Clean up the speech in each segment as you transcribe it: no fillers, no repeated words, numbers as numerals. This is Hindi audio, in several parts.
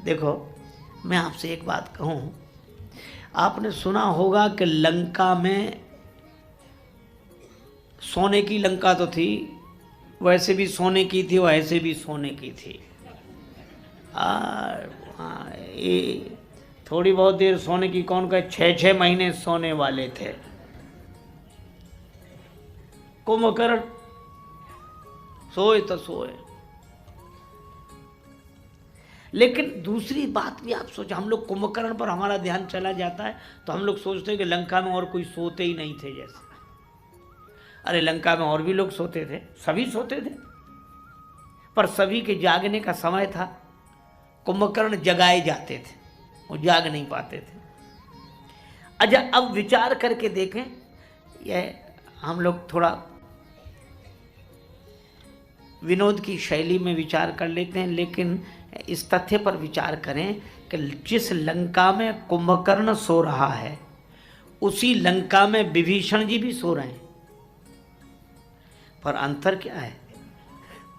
देखो, मैं आपसे एक बात कहूं, आपने सुना होगा कि लंका में, सोने की लंका तो थी, वैसे भी सोने की थी, वैसे भी सोने की थी। और ये थोड़ी बहुत देर सोने की कौन कहे, 6-6 महीने सोने वाले थे। कुंभकर्ण सोए तो सोए। लेकिन दूसरी बात भी आप सोचो, हम लोग कुंभकर्ण पर हमारा ध्यान चला जाता है तो हम लोग सोचते हैं कि लंका में और कोई सोते ही नहीं थे जैसे। अरे लंका में और भी लोग सोते थे, सभी सोते थे, पर सभी के जागने का समय था। कुंभकर्ण जगाए जाते थे, वो जाग नहीं पाते थे। अच्छा, अब विचार करके देखें, यह हम लोग थोड़ा विनोद की शैली में विचार कर लेते हैं, लेकिन इस तथ्य पर विचार करें कि जिस लंका में कुंभकर्ण सो रहा है, उसी लंका में विभीषण जी भी सो रहे हैं। पर अंतर क्या है?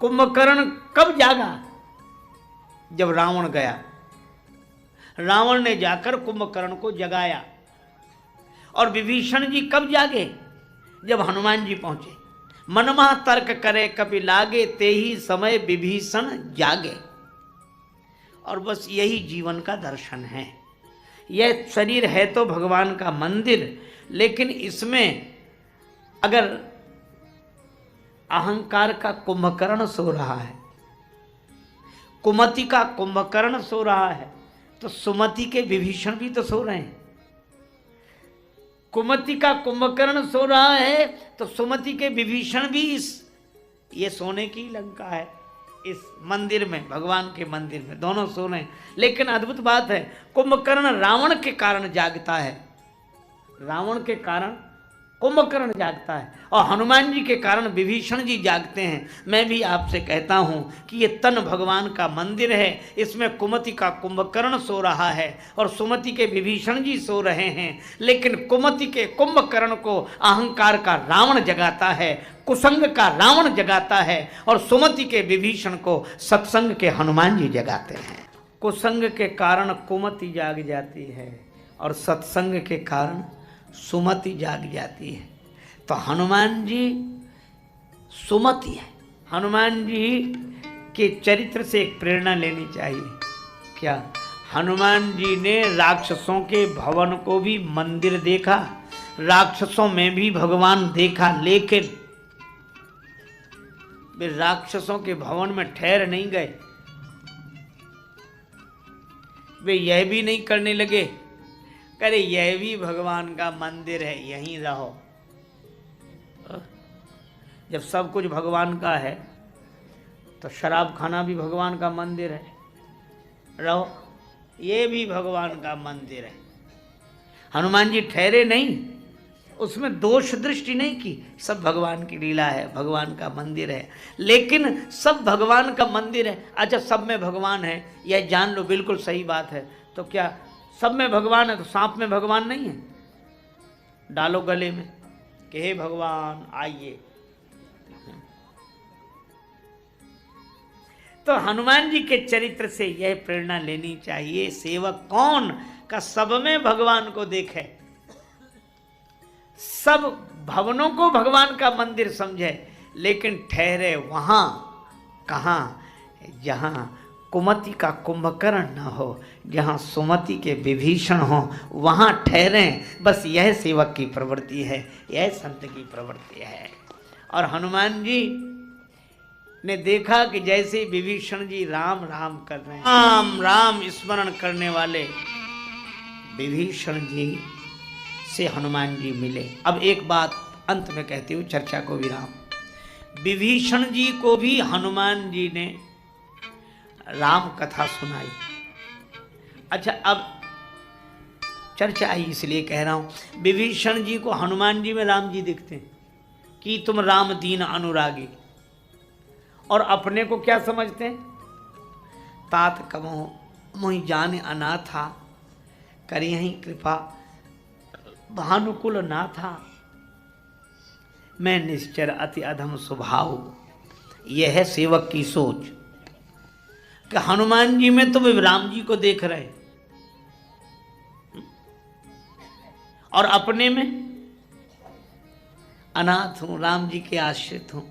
कुंभकर्ण कब जागा? जब रावण गया, रावण ने जाकर कुंभकर्ण को जगाया। और विभीषण जी कब जागे? जब हनुमान जी पहुंचे। मनमा तर्क करे कपि लागे, ते ही समय विभीषण जागे। और बस यही जीवन का दर्शन है। यह शरीर है तो भगवान का मंदिर, लेकिन इसमें अगर अहंकार का कुंभकर्ण सो रहा है, कुमति का कुंभकर्ण सो रहा है, तो सुमति के विभीषण भी तो सो रहे हैं। कुमति का कुंभकर्ण सो रहा है तो सुमति के विभीषण भी ये सोने की लंका है, इस मंदिर में, भगवान के मंदिर में दोनों सो रहे हैं। लेकिन अद्भुत बात है, कुंभकर्ण रावण के कारण जागता है, रावण के कारण कुंभकर्ण जागता है, और हनुमान जी के कारण विभीषण जी जागते हैं। मैं भी आपसे कहता हूं कि ये तन भगवान का मंदिर है, इसमें कुमति का कुंभकर्ण सो रहा है और सुमति के विभीषण जी सो रहे हैं। लेकिन कुमति के कुंभकर्ण को अहंकार का रावण जगाता है, कुसंग का रावण जगाता है, और सुमति के विभीषण को सत्संग के हनुमान जी जगाते हैं। कुसंग के कारण कुमति जाग जाती है और सत्संग के कारण सुमति जाग जाती है। तो हनुमान जी सुमति है। हनुमान जी के चरित्र से एक प्रेरणा लेनी चाहिए। क्या? हनुमान जी ने राक्षसों के भवन को भी मंदिर देखा, राक्षसों में भी भगवान देखा, लेकिन वे राक्षसों के भवन में ठहर नहीं गए। वे यह भी नहीं करने लगे, अरे यह भी भगवान का मंदिर है, यहीं रहो। जब सब कुछ भगवान का है तो शराब खाना भी भगवान का मंदिर है, रहो, ये भी भगवान का मंदिर है। हनुमान जी ठहरे नहीं, उसमें दोष दृष्टि नहीं की, सब भगवान की लीला है, भगवान का मंदिर है। लेकिन सब भगवान का मंदिर है। अच्छा, सब में भगवान है यह जान लो, बिल्कुल सही बात है। तो क्या सब में भगवान है तो सांप में भगवान नहीं है? डालो गले में कि हे भगवान आइए। तो हनुमान जी के चरित्र से यह प्रेरणा लेनी चाहिए, सेवक कौन का सब में भगवान को देखे, सब भवनों को भगवान का मंदिर समझे, लेकिन ठहरे वहां कहां? जहां कुमति का कुंभकर्ण न हो, जहां सुमति के विभीषण हो, वहां ठहरे। बस यह सेवक की प्रवृत्ति है, यह संत की प्रवृत्ति है। और हनुमान जी ने देखा कि जैसे विभीषण जी राम राम कर रहे हैं, राम राम स्मरण करने वाले विभीषण जी से हनुमान जी मिले। अब एक बात अंत में कहती हूँ, चर्चा को विराम। विभीषण जी को भी हनुमान जी ने राम कथा सुनाई। अच्छा, अब चर्चा आई इसलिए कह रहा हूं, विभीषण जी को हनुमान जी में राम जी दिखते हैं कि तुम राम दीन अनुरागी, और अपने को क्या समझते हैं? तात कमो मोहि जाने अनाथा, करियहि कृपा भानुकुल नाथा, मैं निश्चर अति अधम स्वभाव। यह है सेवक की सोच। कि हनुमान जी में तुम राम जी को देख रहे और अपने में अनाथ हूं, राम जी के आश्रित हूं।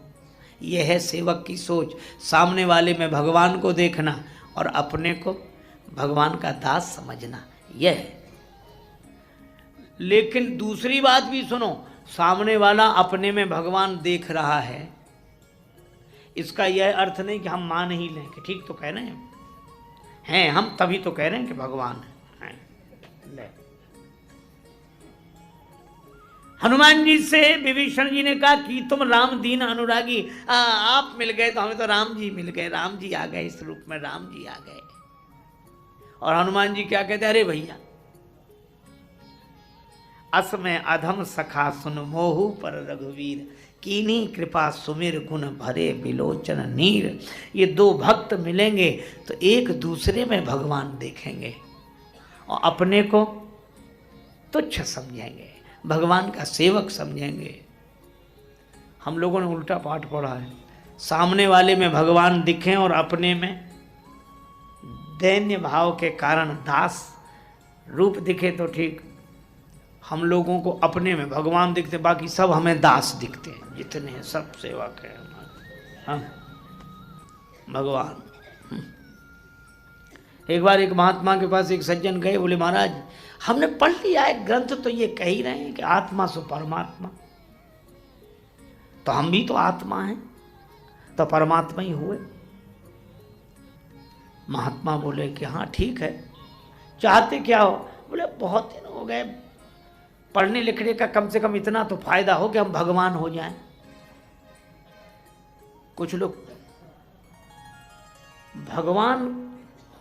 यह है सेवक की सोच, सामने वाले में भगवान को देखना और अपने को भगवान का दास समझना, यह है। लेकिन दूसरी बात भी सुनो, सामने वाला अपने में भगवान देख रहा है, इसका यह अर्थ नहीं कि हम मान ही लें कि ठीक तो कह रहे हैं हम, तभी तो कह रहे हैं कि भगवान है। ले। हनुमान जी से विभीषण जी ने कहा कि तुम राम दीन अनुरागी, आप मिल गए तो हमें तो राम जी मिल गए, राम जी आ गए, इस रूप में राम जी आ गए। और हनुमान जी क्या कहते, अरे भैया, अस में अधम सखा सुन मोहु पर रघुवीर, कीनी कृपा सुमिर गुण भरे बिलोचन नीर। ये दो भक्त मिलेंगे तो एक दूसरे में भगवान देखेंगे और अपने को तुच्छ समझेंगे, भगवान का सेवक समझेंगे। हम लोगों ने उल्टा पाठ पढ़ा है, सामने वाले में भगवान दिखें और अपने में दैन्य भाव के कारण दास रूप दिखे तो ठीक। हम लोगों को अपने में भगवान दिखते, बाकी सब हमें दास दिखते हैं, जितने सब सेवक है हम भगवान। एक बार एक महात्मा के पास एक सज्जन गए, बोले महाराज हमने पढ़ लिया है ग्रंथ तो ये कह ही रहे हैं कि आत्मा सो परमात्मा, तो हम भी तो आत्मा हैं, तो परमात्मा ही हुए। महात्मा बोले कि हाँ ठीक है, चाहते क्या हो? बोले बहुत दिन हो गए, पढ़ने लिखने का कम से कम इतना तो फायदा हो कि हम भगवान हो जाएं। कुछ लोग भगवान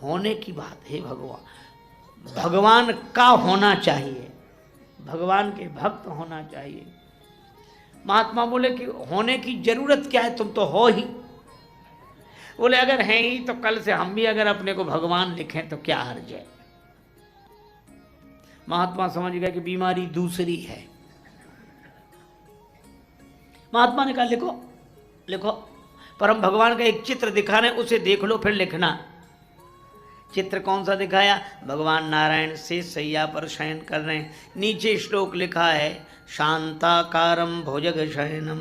होने की बात है, भगवान का होना चाहिए, भगवान के भक्त होना चाहिए। महात्मा बोले कि होने की जरूरत क्या है, तुम तो हो ही। बोले अगर हैं ही तो कल से हम भी अगर अपने को भगवान लिखें तो क्या हर्ज है। महात्मा समझ गए कि बीमारी दूसरी है। महात्मा ने कहा लिखो लिखो, पर हम भगवान का एक चित्र दिखा रहे हैं, उसे देख लो फिर लिखना। चित्र कौन सा दिखाया? भगवान नारायण से सैया पर शयन कर रहे हैं, नीचे श्लोक लिखा है शांताकारम भुजग शयनम,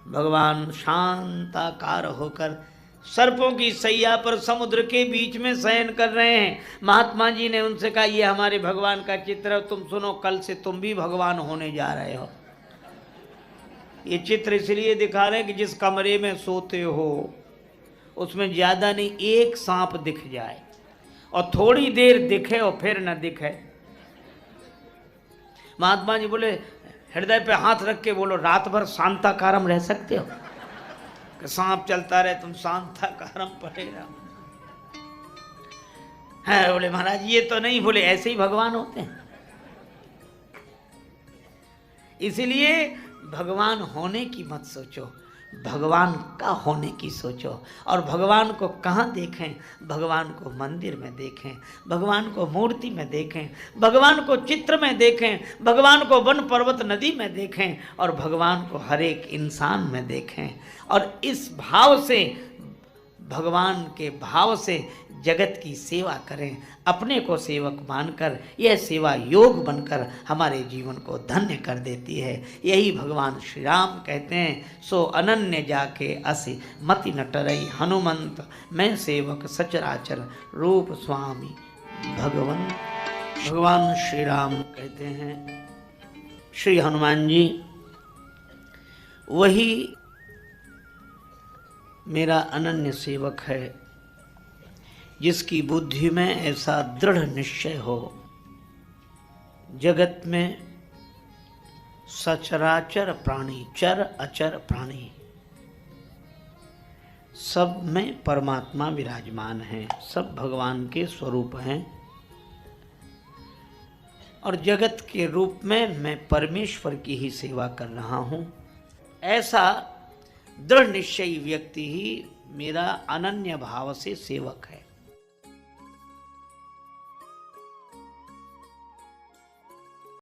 भगवान शांताकार होकर सर्पों की सैया पर समुद्र के बीच में शयन कर रहे हैं। महात्मा जी ने उनसे कहा ये हमारे भगवान का चित्र है, तुम सुनो कल से तुम भी भगवान होने जा रहे हो। ये चित्र इसलिए दिखा रहे हैं कि जिस कमरे में सोते हो उसमें ज्यादा नहीं एक सांप दिख जाए और थोड़ी देर दिखे और फिर न दिखे। महात्मा जी बोले हृदय पे हाथ रख के बोलो रात भर शांताकारम रह सकते हो? कि सांप चलता रहे तुम शांताकारम पड़े रहो। है बोले महाराज ये तो नहीं, बोले ऐसे ही भगवान होते हैं। इसलिए भगवान होने की मत सोचो, भगवान का होने की सोचो। और भगवान को कहाँ देखें? भगवान को मंदिर में देखें, भगवान को मूर्ति में देखें, भगवान को चित्र में देखें, भगवान को वन पर्वत नदी में देखें और भगवान को हर एक इंसान में देखें। और इस भाव से, भगवान के भाव से जगत की सेवा करें, अपने को सेवक मानकर यह सेवा योग बनकर हमारे जीवन को धन्य कर देती है। यही भगवान श्री राम कहते हैं, सो अनन्य जाके असि मति न टरई हनुमंत, मैं सेवक सचराचर रूप स्वामी भगवन। भगवान श्री राम कहते हैं, श्री हनुमान जी वही मेरा अनन्य सेवक है जिसकी बुद्धि में ऐसा दृढ़ निश्चय हो, जगत में सचराचर प्राणी, चर अचर प्राणी, सब में परमात्मा विराजमान है, सब भगवान के स्वरूप हैं और जगत के रूप में मैं परमेश्वर की ही सेवा कर रहा हूँ। ऐसा दृढ़ निश्चयी व्यक्ति ही मेरा अनन्य भाव से सेवक है।